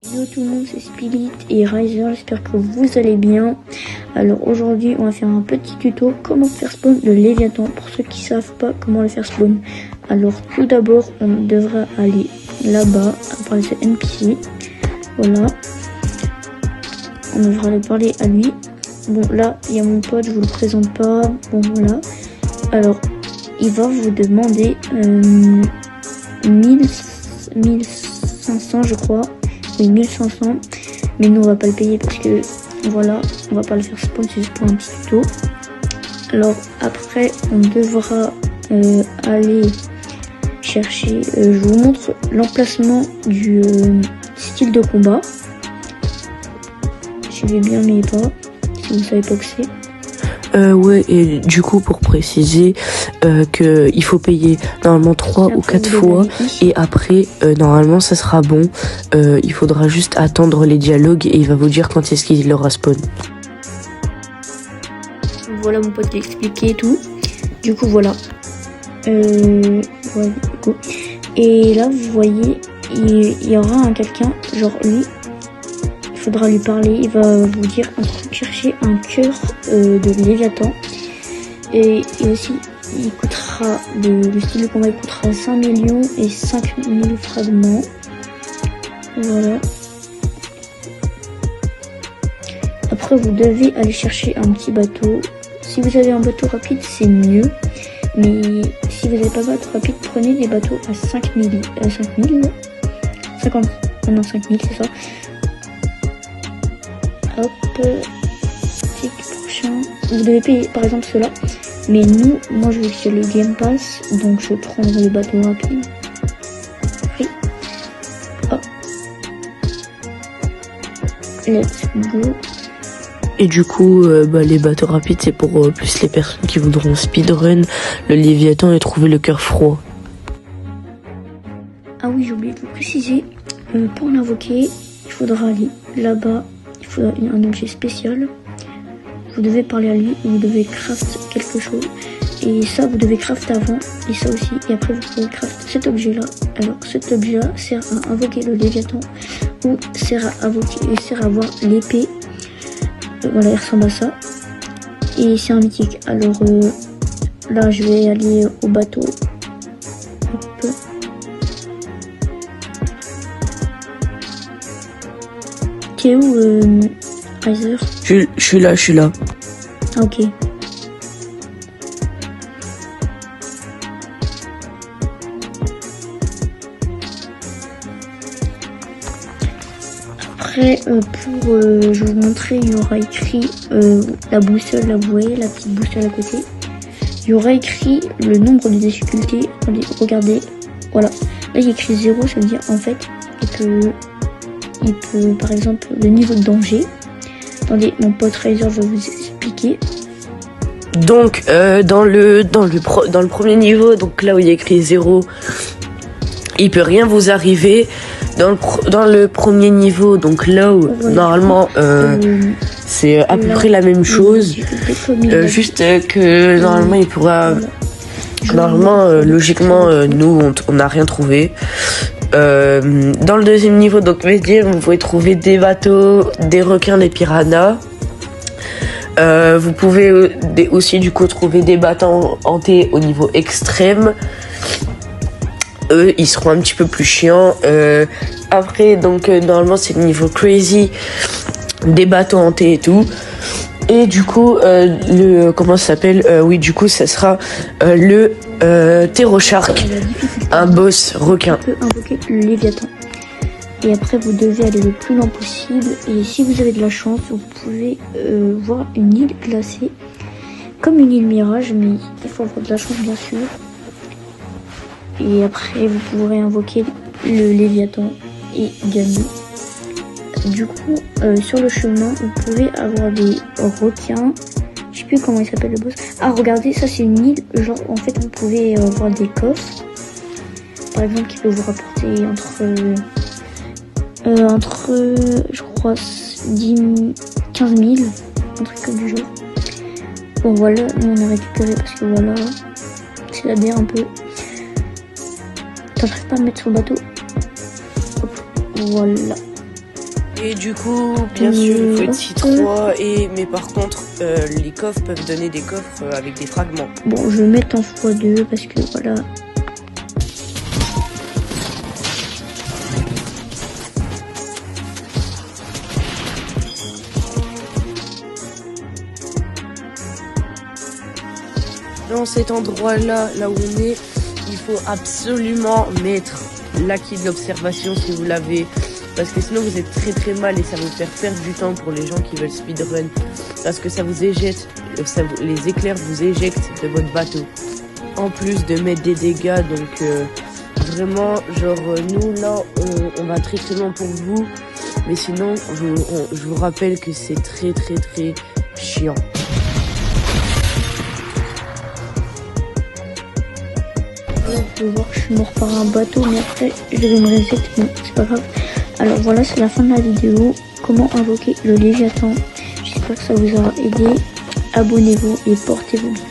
Hello tout le monde, c'est Spirit et Riser, j'espère que vous allez bien. Alors aujourd'hui on va faire un petit tuto comment faire spawn le Léviathan pour ceux qui savent pas comment le faire spawn. Alors tout d'abord on devra aller là-bas, après ce NPC, voilà. On devra aller parler à lui. Bon là il y a mon pote, je vous le présente pas, bon voilà. Alors il va vous demander 1500 je crois. Oui, 1500, mais nous on va pas le payer parce que voilà, on va pas le faire spawn, c'est juste pour un petit tuto. Alors après on devra aller chercher, je vous montre l'emplacement du style de combat. Suivez bien mes pas si vous savez pas que c'est. Ouais, et du coup pour préciser que il faut payer normalement 3 ou 4 fois et après normalement ça sera bon. Il faudra juste attendre les dialogues et il va vous dire quand est-ce qu'il aura spawn. Voilà, mon pote l'a expliqué et tout. Du coup voilà. Voilà, du coup. Et là vous voyez il y aura un quelqu'un, genre lui. Il faudra lui parler, il va vous dire chercher un cœur de Léviathan. Et aussi, il coûtera, le style de combat il coûtera 5 millions et 5000 fragments. Voilà. Après, vous devez aller chercher un petit bateau. Si vous avez un bateau rapide, c'est mieux. Mais si vous n'avez pas de bateau rapide, prenez des bateaux à 5000. 50. Non, 5000, c'est ça. Hop, tic prochain. Vous devez payer par exemple cela. Mais moi je vais sur le Game Pass, donc je prendrai le bateau rapide. Oui. Hop. Let's go. Et du coup, les bateaux rapides c'est pour plus les personnes qui voudront speedrun le Léviathan et trouver le cœur froid. Ah oui, j'ai oublié de vous préciser. Pour l'invoquer, il faudra aller là-bas. Il faudra un objet spécial. Vous devez parler à lui, vous devez craft quelque chose. Et ça, vous devez craft avant, et ça aussi. Et après, vous pouvez craft cet objet-là. Alors, cet objet-là sert à invoquer le Léviathan, ou sert à voir l'épée. Voilà, il ressemble à ça. Et c'est un mythique. Alors, là, je vais aller au bateau. Hop. T'es où, Riser? Je suis là. Ah, ok. Après, je vais vous montrer, il y aura écrit la boussole, là vous voyez, la petite boussole à côté. Il y aura écrit le nombre de difficultés. Regardez, voilà. Là, il y a écrit 0, ça veut dire en fait, il peut, par exemple, le niveau de danger. Attendez, mon pote Riser va vous expliquer. Donc dans le premier niveau, donc là où il y a écrit 0, il peut rien vous arriver. Dans le premier niveau, donc là où normalement c'est à peu près la même chose, juste que normalement il pourra, normalement logiquement nous on n'a rien trouvé. Dans le deuxième niveau, donc vous pouvez trouver des bateaux, des requins, des piranhas. Vous pouvez aussi du coup trouver des bateaux hantés au niveau extrême. Eux, ils seront un petit peu plus chiants. Après, donc normalement c'est le niveau crazy, des bateaux hantés et tout. Et du coup, comment ça s'appelle oui, du coup, ça sera le Terror Shark, un boss requin. On peut invoquer le Léviathan. Et après, vous devez aller le plus loin possible. Et si vous avez de la chance, vous pouvez voir une île glacée, comme une île mirage, mais il faut avoir de la chance, bien sûr. Et après, vous pourrez invoquer le Léviathan et gagner. Du coup, sur le chemin, vous pouvez avoir des requins. Je sais plus comment il s'appelle le boss. Ah, regardez, ça c'est une île. Genre, en fait, vous pouvez avoir des coffres. Par exemple, qui peut vous rapporter entre je crois, 15 000. Un truc comme du genre. Bon, voilà, nous on a récupéré parce que voilà, c'est la DR un peu. T'arrives pas à me mettre sur le bateau. Hop, voilà. Et du coup, bien sûr, il faut être si 3 mais par contre, les coffres peuvent donner des coffres avec des fragments. Bon, je vais mettre en x2 parce que voilà. Dans cet endroit-là, là où on est, il faut absolument mettre l'acquis de l'observation si vous l'avez. Parce que sinon vous êtes très mal et ça va vous faire perdre du temps pour les gens qui veulent speedrun. Parce que ça vous éjecte, les éclairs vous éjectent de votre bateau. En plus de mettre des dégâts, donc vraiment, genre nous là, on va très loin pour vous. Mais sinon, je vous rappelle que c'est très chiant. Vous pouvez voir, je suis mort par un bateau, mais après je vais me reset, bon c'est pas grave. Alors voilà, c'est la fin de la vidéo, comment invoquer le Léviathan. J'espère que ça vous aura aidé, abonnez-vous et portez-vous bien.